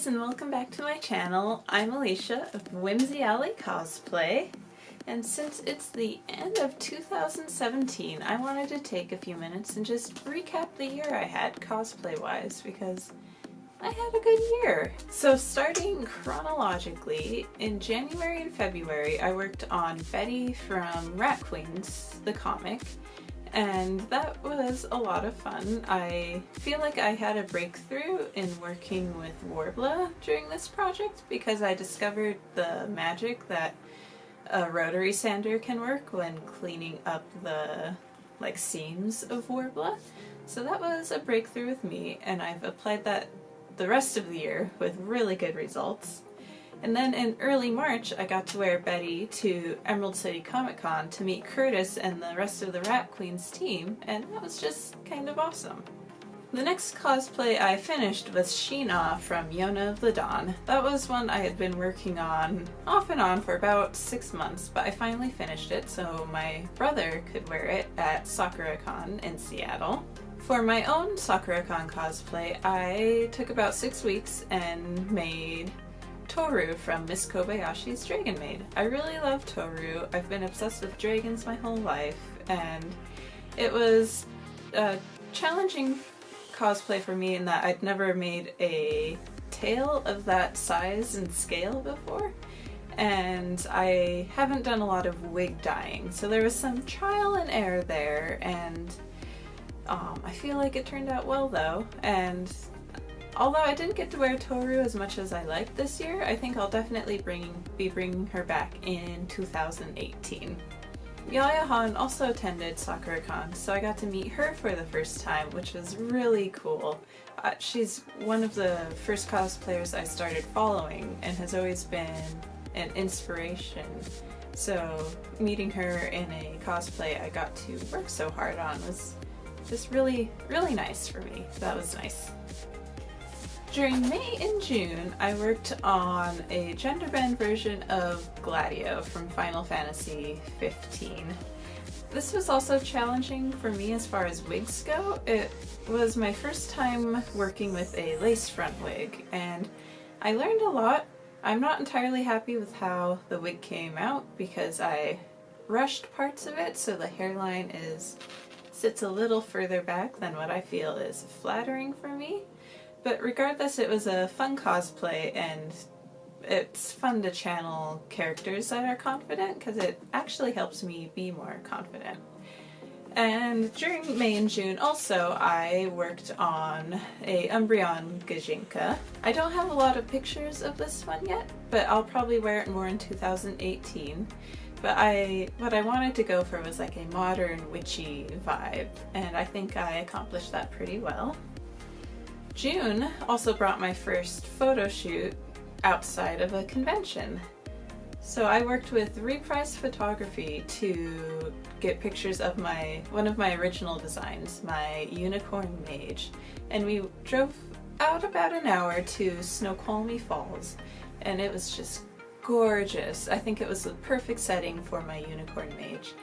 guys, and welcome back to my channel. I'm Alicia of Whimsy Alley Cosplay, and since it's the end of 2017, I wanted to take a few minutes and just recap the year I had cosplay-wise, because I had a good year. So starting chronologically, in January and February I worked on Betty from Rat Queens, the comic, and that was a lot of fun. I feel like I had a breakthrough in working with Warbler during this project because I discovered the magic that a rotary sander can work when cleaning up the seams of Warbler. So that was a breakthrough with me, and I've applied that the rest of the year with really good results. And then in early March, I got to wear Betty to Emerald City Comic Con to meet Curtis and the rest of the Rat Queens team, and that was just kind of awesome. The next cosplay I finished was Sheena from Yona of the Dawn. That was one I had been working on off and on for about 6 months, but I finally finished it so my brother could wear it at SakuraCon in Seattle. For my own SakuraCon cosplay, I took about 6 weeks and made Tohru from Miss Kobayashi's Dragon Maid. I really love Tohru. I've been obsessed with dragons my whole life, and it was a challenging cosplay for me in that I'd never made a tail of that size and scale before, and I haven't done a lot of wig dyeing, so there was some trial and error there, and I feel like it turned out well though. And although I didn't get to wear Tohru as much as I liked this year, I think I'll definitely be bringing her back in 2018. Yaya Han also attended SakuraCon, so I got to meet her for the first time, which was really cool. She's one of the first cosplayers I started following and has always been an inspiration. So meeting her in a cosplay I got to work so hard on was just really, really nice for me. That was nice. During May and June, I worked on a gender-bend version of Gladio from Final Fantasy 15. This was also challenging for me as far as wigs go. It was my first time working with a lace front wig, and I learned a lot. I'm not entirely happy with how the wig came out because I rushed parts of it, so the hairline sits a little further back than what I feel is flattering for me. But regardless, it was a fun cosplay, and it's fun to channel characters that are confident because it actually helps me be more confident. And during May and June also, I worked on a Umbreon Gajinka. I don't have a lot of pictures of this one yet, but I'll probably wear it more in 2018. But what I wanted to go for was like a modern witchy vibe, and I think I accomplished that pretty well. June also brought my first photo shoot outside of a convention. So I worked with Reprise Photography to get pictures of one of my original designs, my Unicorn Mage, and we drove out about an hour to Snoqualmie Falls, and it was just gorgeous. I think it was the perfect setting for my Unicorn Mage,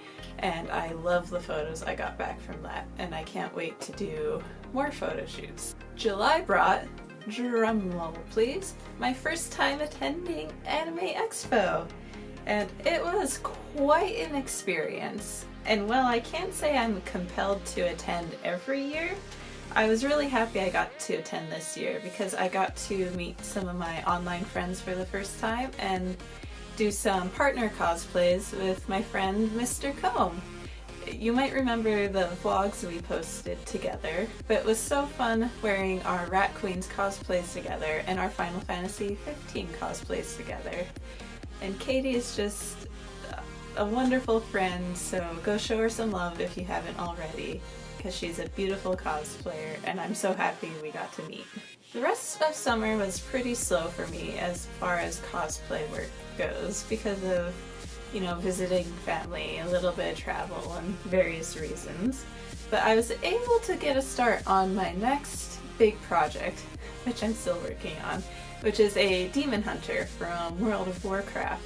and I love the photos I got back from that, and I can't wait to do more photo shoots. July brought, drumroll please, my first time attending Anime Expo, and it was quite an experience. And while I can't say I'm compelled to attend every year, I was really happy I got to attend this year because I got to meet some of my online friends for the first time and do some partner cosplays with my friend Mr. Combe. You might remember the vlogs we posted together, but it was so fun wearing our Rat Queens cosplays together and our Final Fantasy 15 cosplays together. And Katie is just a wonderful friend, so go show her some love if you haven't already, because she's a beautiful cosplayer, and I'm so happy we got to meet. The rest of summer was pretty slow for me as far as cosplay work goes because of, visiting family, a little bit of travel, and various reasons. But I was able to get a start on my next big project, which I'm still working on, which is a demon hunter from World of Warcraft.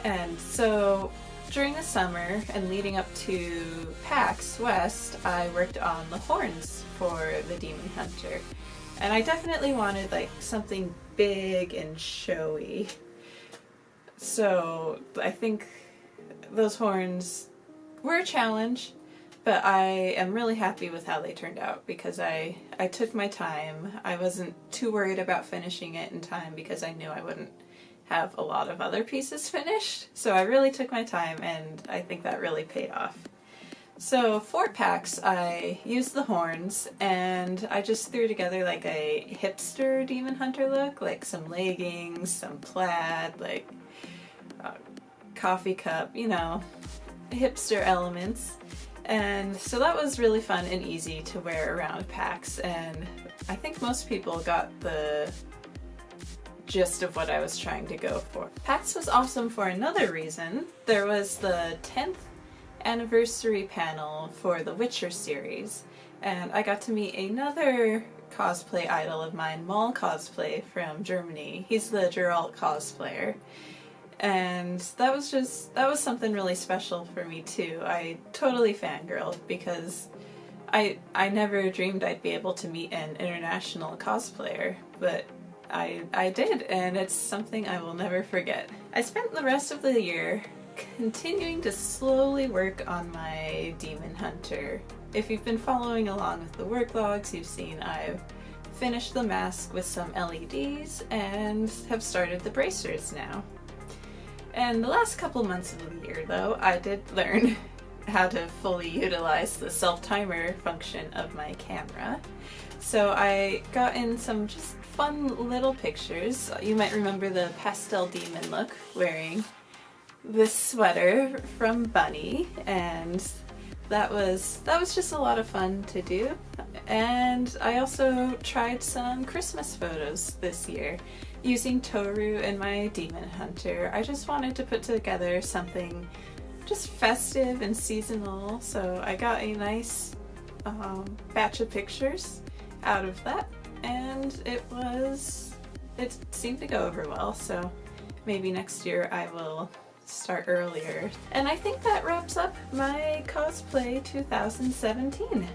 And so during the summer and leading up to PAX West, I worked on the horns for the demon hunter. And I definitely wanted like something big and showy. So I think those horns were a challenge, but I am really happy with how they turned out because I took my time. I wasn't too worried about finishing it in time because I knew I wouldn't have a lot of other pieces finished. So I really took my time, and I think that really paid off. So 4 packs, I used the horns, and I just threw together like a hipster demon hunter look, like some leggings, some plaid, like coffee cup, you know, hipster elements. And so that was really fun and easy to wear around PAX, and I think most people got the gist of what I was trying to go for. PAX was awesome for another reason. There was the 10th anniversary panel for the Witcher series, and I got to meet another cosplay idol of mine, Mall Cosplay from Germany. He's the Geralt cosplayer. And that was something really special for me too. I totally fangirled because I never dreamed I'd be able to meet an international cosplayer, but I did, and it's something I will never forget. I spent the rest of the year continuing to slowly work on my Demon Hunter. If you've been following along with the work logs, you've seen I've finished the mask with some LEDs and have started the bracers now. And the last couple months of the year, though, I did learn how to fully utilize the self-timer function of my camera. So I got in some just fun little pictures. You might remember the pastel demon look wearing this sweater from Bunny, and that was just a lot of fun to do. And I also tried some Christmas photos this year using Tohru and my Demon Hunter. I just wanted to put together something just festive and seasonal, so I got a nice batch of pictures out of that, and it seemed to go over well, so maybe next year I will start earlier. And I think that wraps up my cosplay 2017.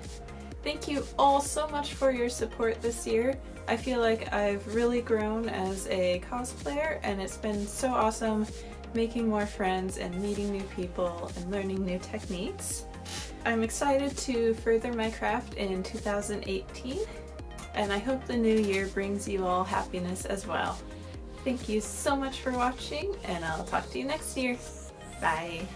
Thank you all so much for your support this year. I feel like I've really grown as a cosplayer, and it's been so awesome making more friends and meeting new people and learning new techniques. I'm excited to further my craft in 2018, and I hope the new year brings you all happiness as well. Thank you so much for watching, and I'll talk to you next year. Bye!